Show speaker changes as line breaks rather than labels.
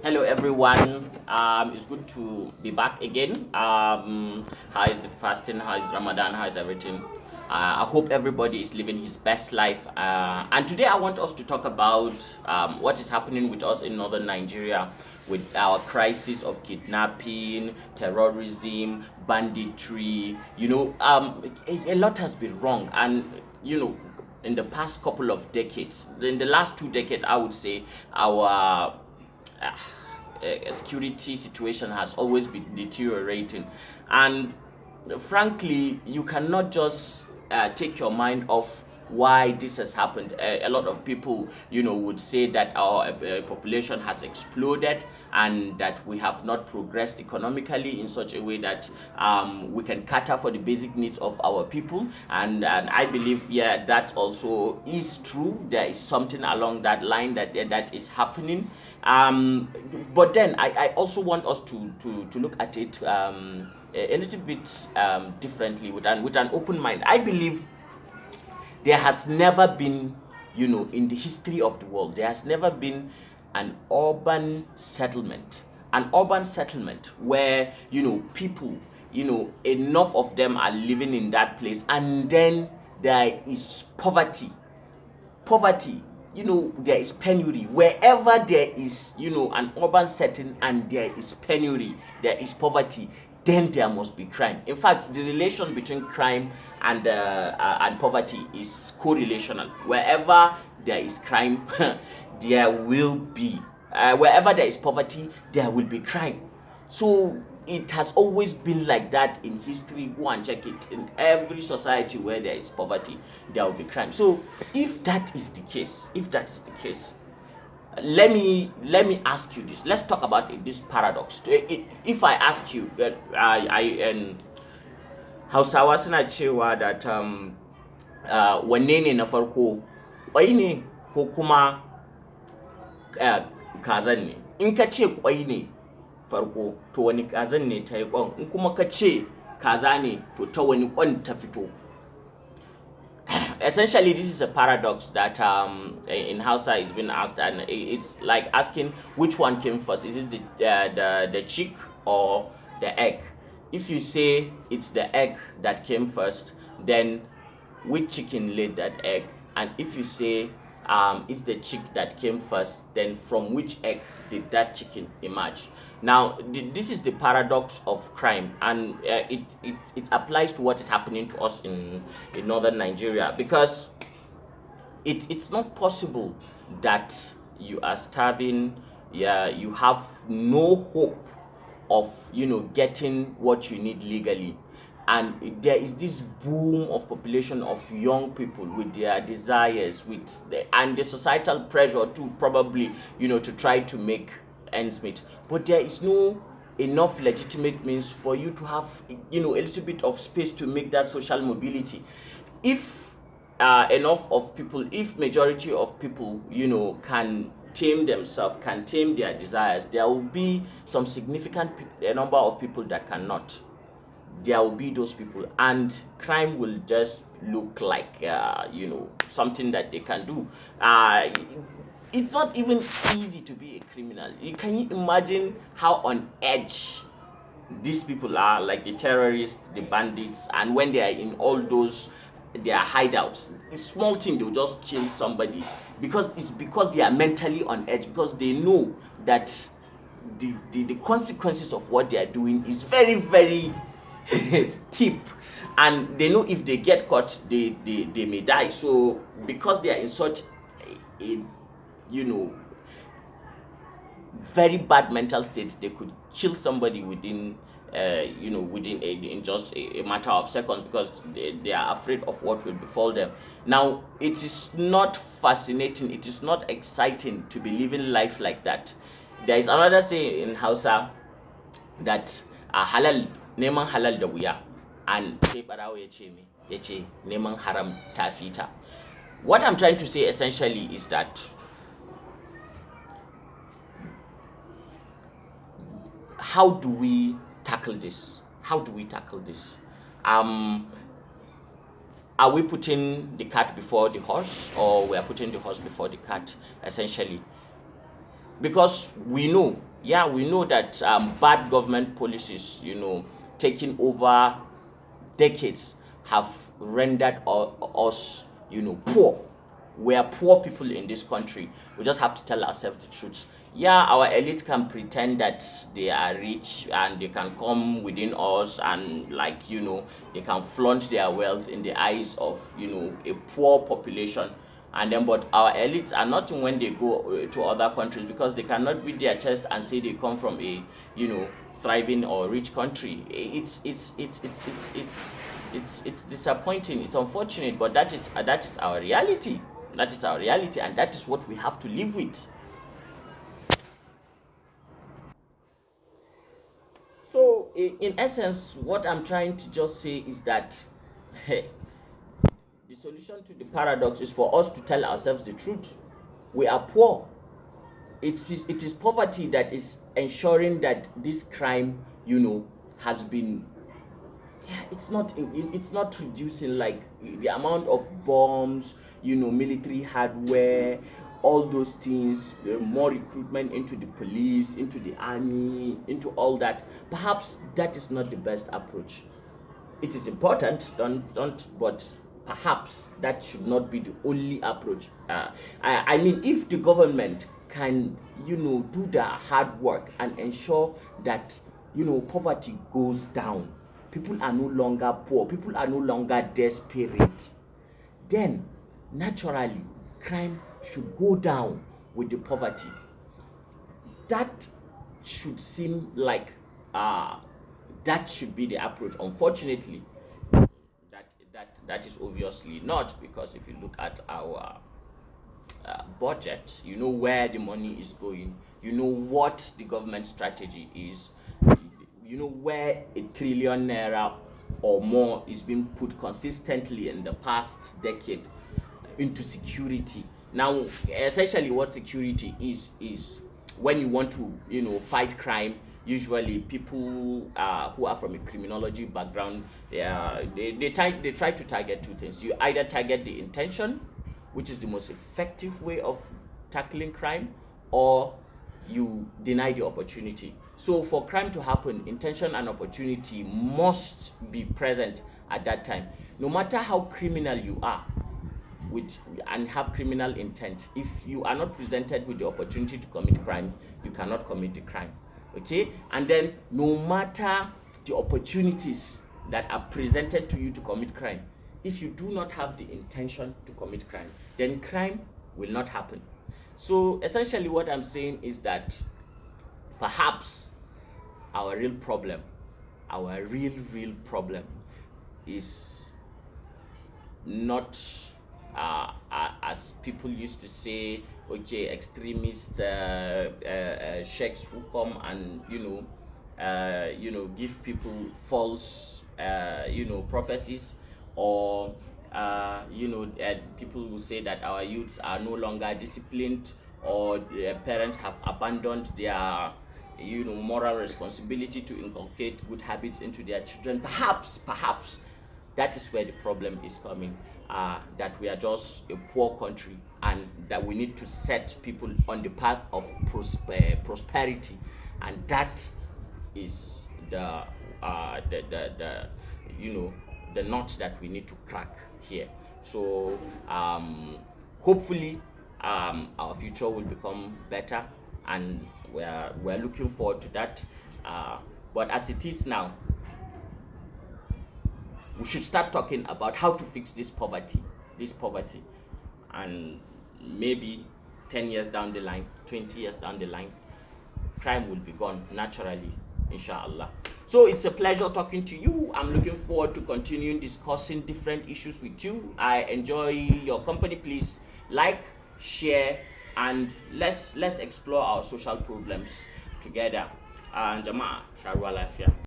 Hello, everyone. It's good to be back again. How is the fasting? How is Ramadan? How is everything? I hope everybody is living his best life. And today I want us to talk about what is happening with us in northern Nigeria with our crisis of kidnapping, terrorism, banditry. A lot has been wrong. And, in the past couple of decades, in the last 2 decades, I would say our security situation has always been deteriorating, and frankly you cannot just take your mind off why this has happened. A lot of people would say that our population has exploded and that we have not progressed economically in such a way that we can cater for the basic needs of our people, and I believe, yeah, that also is true. There is something along that line that is happening, but then I also want us to look at it a little bit differently, with an open mind. I believe there has never been, in the history of the world, there has never been an urban settlement, where, people, enough of them are living in that place, and then there is poverty, there is penury. Wherever there is, an urban setting and there is penury, there is poverty, then there must be crime. In fact, the relation between crime and poverty is correlational. Wherever there is crime, there will be wherever there is poverty, there will be crime. So it has always been like that in history. Go and check it. In every society where there is poverty, there will be crime. So if that is the case, let me ask you this. Let's talk about this paradox. If I ask you, I and Hausawa suna cewa that wanne ne na farko, kwai ne ko kuma kazan ne? In ka ce kwai ne farko, to wani kazan ne ta yi kwan? In kuma ka ce kaza ne, to ta wani kwan ta fito? Essentially, this is a paradox that in Hausa is being asked, and it's like asking which one came first. Is it the chick or the egg? If you say it's the egg that came first, then which chicken laid that egg? And if you say it's the chick that came first, then from which egg did that chicken emerge? Now, this is the paradox of crime, and it applies to what is happening to us in northern Nigeria, because it's not possible that you are starving, yeah, you have no hope of getting what you need legally, and there is this boom of population of young people with their desires, and the societal pressure to probably to try to make ends meet, but there is no enough legitimate means for you to have a little bit of space to make that social mobility. If enough of people, if majority of people can tame themselves, can tame their desires, there will be some significant number of people that cannot. There will be those people, and crime will just look like something that they can do. It's not even easy to be a criminal. Can you imagine how on edge these people are, like the terrorists, the bandits, and when they are in all those their hideouts, a small thing they'll just kill somebody, because they are mentally on edge, because they know that the consequences of what they are doing is very, very steep, and they know if they get caught, they may die. So because they are in such a very bad mental state, they could kill somebody within in just a matter of seconds, because they are afraid of what will befall them. Now, it is not fascinating, it is not exciting to be living life like that. There is another saying in Hausa that halal neman halal da wuya, and sai barawo ya ce neman haram ta fita. What I'm trying to say essentially is that how do we tackle this? Are we putting the cart before the horse, or we are putting the horse before the cart, essentially? Because we know Yeah, we know that bad government policies, taking over decades, have rendered us, poor. We are poor people in this country. We just have to tell ourselves the truth. Yeah, our elites can pretend that they are rich and they can come within us and, like, they can flaunt their wealth in the eyes of, a poor population. And then, but our elites are nothing when they go to other countries, because they cannot beat their chest and say they come from a, thriving or rich country. It's disappointing. It's unfortunate, but that is our reality. That is our reality, and that is what we have to live with. So, in essence, what I'm trying to just say is that hey, the solution to the paradox is for us to tell ourselves the truth. We are poor. It is poverty that is ensuring that this crime, has been, yeah, it's not reducing, like the amount of bombs, military hardware, all those things, more recruitment into the police, into the army, into all that. Perhaps that is not the best approach. It is important, don't, but perhaps that should not be the only approach. I mean, if the government can, do the hard work and ensure that, poverty goes down, people are no longer poor, people are no longer desperate, then naturally crime should go down with the poverty. That should seem like uh that should be the approach. Unfortunately, that is obviously not, because if you look at our budget, you know where the money is going, you know what the government strategy is, you know where a 1 trillion naira or more is being put consistently in the past decade into security. Now, essentially, what security is when you want to, fight crime. Usually, people who are from a criminology background, they try to target two things. You either target the intention, which is the most effective way of tackling crime, or you deny the opportunity. So, for crime to happen, intention and opportunity must be present at that time. No matter how criminal you are, with and have criminal intent, if you are not presented with the opportunity to commit crime, you cannot commit the crime. Okay? And then, no matter the opportunities that are presented to you to commit crime, if you do not have the intention to commit crime, then crime will not happen. So essentially, what I'm saying is that perhaps our real problem, our real problem, is not, as people used to say, okay, extremist sheikhs who come and, give people false, prophecies, or people who say that our youths are no longer disciplined, or their parents have abandoned their, moral responsibility to inculcate good habits into their children. Perhaps that is where the problem is coming. That we are just a poor country, and that we need to set people on the path of prosperity, and that is the you know the knot that we need to crack here. So, hopefully, our future will become better, and we're looking forward to that. But as it is now, we should start talking about how to fix this poverty, and maybe 10 years down the line, 20 years down the line, crime will be gone naturally, inshallah. So it's a pleasure talking to you. I'm looking forward to continuing discussing different issues with you. I enjoy your company. Please like, share, and let's explore our social problems together. And Jama'a, Sharwa Lafia.